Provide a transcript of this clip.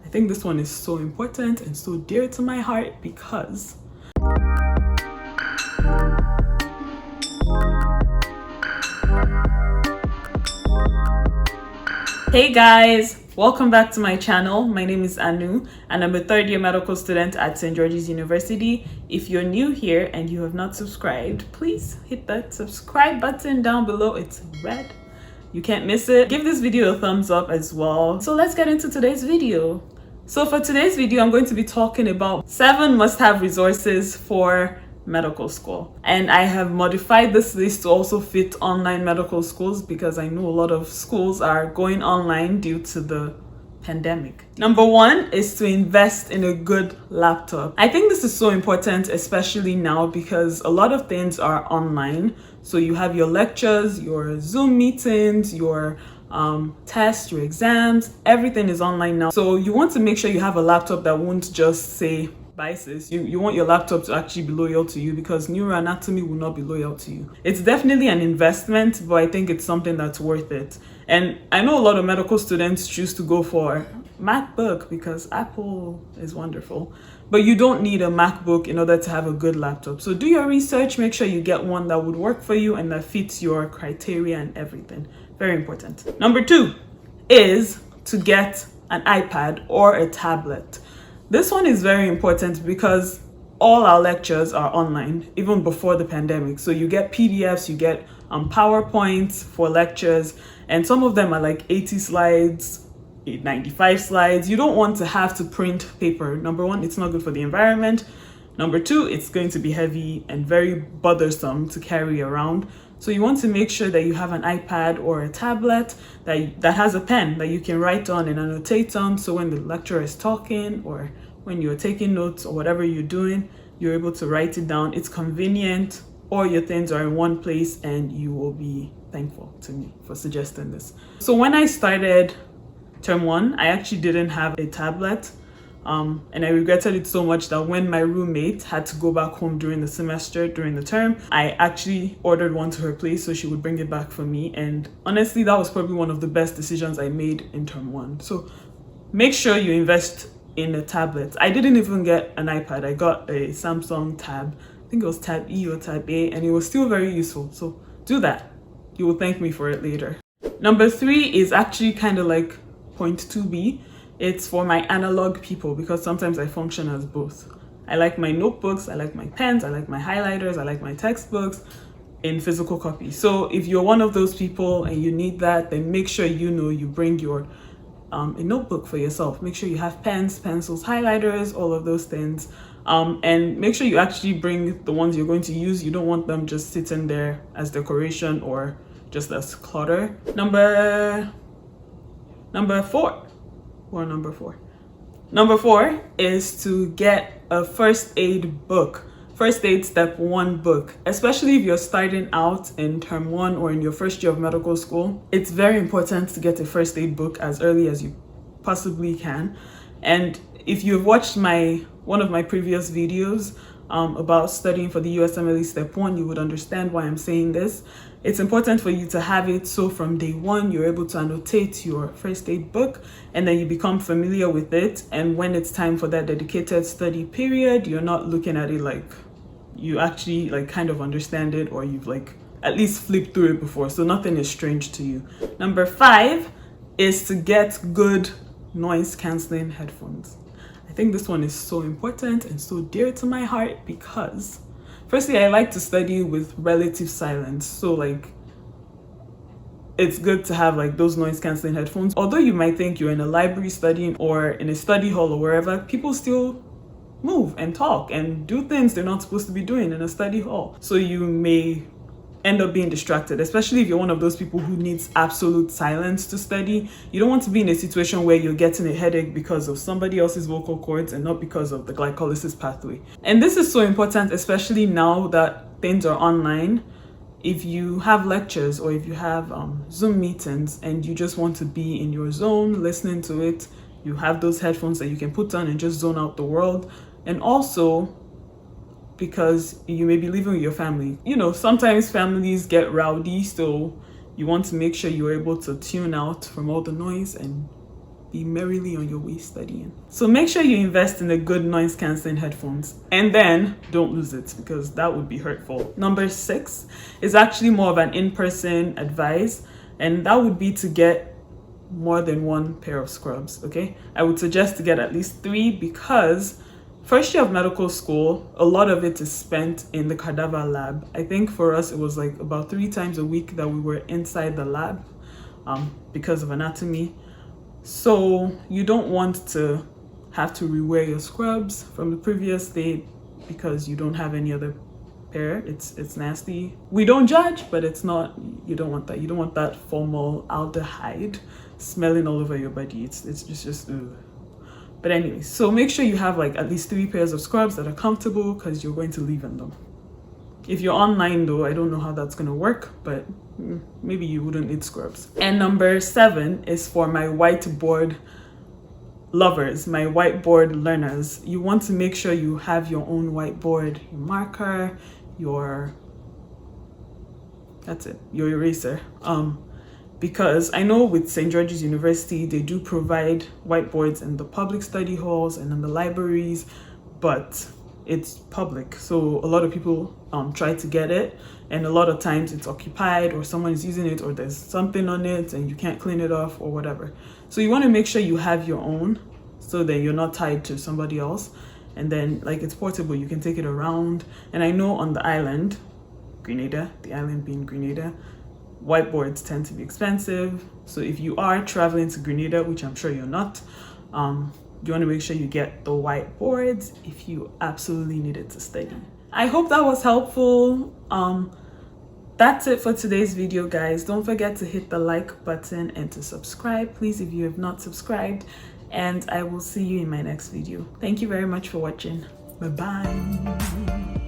I think this one is so important and so dear to my heart because hey guys, welcome back to my channel. My name is Anu and I'm a third year medical student at St. George's University. If you're new here and you have not subscribed, please hit that subscribe button down below. It's red. You can't miss it. Give this video a thumbs up as well. So let's get into today's video. So for today's video, I'm going to be talking about 7 must-have resources for medical school. And I have modified this list to also fit online medical schools because I know a lot of schools are going online due to the pandemic. Number 1 is to invest in a good laptop. I think this is so important, especially now because a lot of things are online. So you have your lectures, your Zoom meetings, your tests, your exams, everything is online now. So you want to make sure you have a laptop that won't just say bye sis. You want your laptop to actually be loyal to you because neuroanatomy will not be loyal to you. It's definitely an investment, but I think it's something that's worth it. And I know a lot of medical students choose to go for MacBook because Apple is wonderful, but you don't need a MacBook in order to have a good laptop. So do your research, make sure you get one that would work for you and that fits your criteria and everything. Very important. Number 2 is to get an iPad or a tablet. This one is very important because all our lectures are online, even before the pandemic. So you get PDFs, you get PowerPoints for lectures, and some of them are like 80 slides, 95 slides. You don't want to have to print paper. Number 1, it's not good for the environment. Number 2, it's going to be heavy and very bothersome to carry around. So you want to make sure that you have an iPad or a tablet that has a pen that you can write on and annotate on. So when the lecturer is talking or when you're taking notes or whatever you're doing, you're able to write it down. It's convenient. All your things are in one place and you will be thankful to me for suggesting this. So when I started term 1, I actually didn't have a tablet. And I regretted it so much that when my roommate had to go back home during the semester, during the term, I actually ordered one to her place so she would bring it back for me. And honestly, that was probably one of the best decisions I made in term 1. So make sure you invest in a tablet. I didn't even get an iPad. I got a Samsung Tab. I think it was Tab E or Tab A, and it was still very useful. So do that. You will thank me for it later. Number 3 is actually kind of like point 2B. It's for my analog people because sometimes I function as both. I like my notebooks, I like my pens, I like my highlighters, I like my textbooks in physical copy. So if you're one of those people and you need that, then make sure you bring your a notebook for yourself. Make sure you have pens, pencils, highlighters, all of those things. And make sure you actually bring the ones you're going to use. You don't want them just sitting there as decoration or just as clutter. Number 4. Number 4 is to get a first aid book, first aid step 1 book, especially if you're starting out in term 1 or in your first year of medical school. It's very important to get a first aid book as early as you possibly can. And if you've watched one of my previous videos about studying for the USMLE step 1, you would understand why I'm saying this. It's important for you to have it so from day 1 you're able to annotate your first aid book and then you become familiar with it, and when it's time for that dedicated study period, you're not looking at it like you actually like kind of understand it, or you've like at least flipped through it before, so nothing is strange to you. Number 5 is to get good noise cancelling headphones. I think this one is so important and so dear to my heart because firstly, I like to study with relative silence. So like, it's good to have like those noise cancelling headphones. Although you might think you're in a library studying or in a study hall or wherever, people still move and talk and do things they're not supposed to be doing in a study hall. So you may end up being distracted, especially if you're one of those people who needs absolute silence to study. You don't want to be in a situation where you're getting a headache because of somebody else's vocal cords and not because of the glycolysis pathway. And this is so important, especially now that things are online. If you have lectures or if you have Zoom meetings and you just want to be in your zone listening to it, you have those headphones that you can put on and just zone out the world. And also, because you may be living with your family. You know, sometimes families get rowdy, so you want to make sure you're able to tune out from all the noise and be merrily on your way studying. So make sure you invest in a good noise cancelling headphones, and then don't lose it, because that would be hurtful. Number 6 is actually more of an in-person advice, and that would be to get more than one pair of scrubs. Okay, I would suggest to get at least 3, because first year of medical school, a lot of it is spent in the cadaver lab. I think for us it was like about 3 times a week that we were inside the lab because of anatomy. So you don't want to have to rewear your scrubs from the previous day because you don't have any other pair. It's nasty. We don't judge, but it's not, you don't want that. You don't want that formal aldehyde smelling all over your body. It's just ugh. But anyway, so make sure you have like at least 3 pairs of scrubs that are comfortable, because you're going to leave in them. If you're online though, I don't know how that's gonna work, but maybe you wouldn't need scrubs. And number 7 is for my whiteboard lovers, my whiteboard learners. You want to make sure you have your own whiteboard, your marker, your eraser. Because I know with St. George's University, they do provide whiteboards in the public study halls and in the libraries, but it's public. So a lot of people try to get it, and a lot of times it's occupied, or someone is using it, or there's something on it and you can't clean it off or whatever. So you want to make sure you have your own, so that you're not tied to somebody else. And then like it's portable, you can take it around. And I know on the island, Grenada, the island being Grenada, whiteboards tend to be expensive. So if you are traveling to Grenada, which I'm sure you're not, you want to make sure you get the whiteboards if you absolutely need it to study. I hope that was helpful. That's it for today's video, guys. Don't forget to hit the like button and to subscribe, please, if you have not subscribed. And I will see you in my next video. Thank you very much for watching. Bye-bye.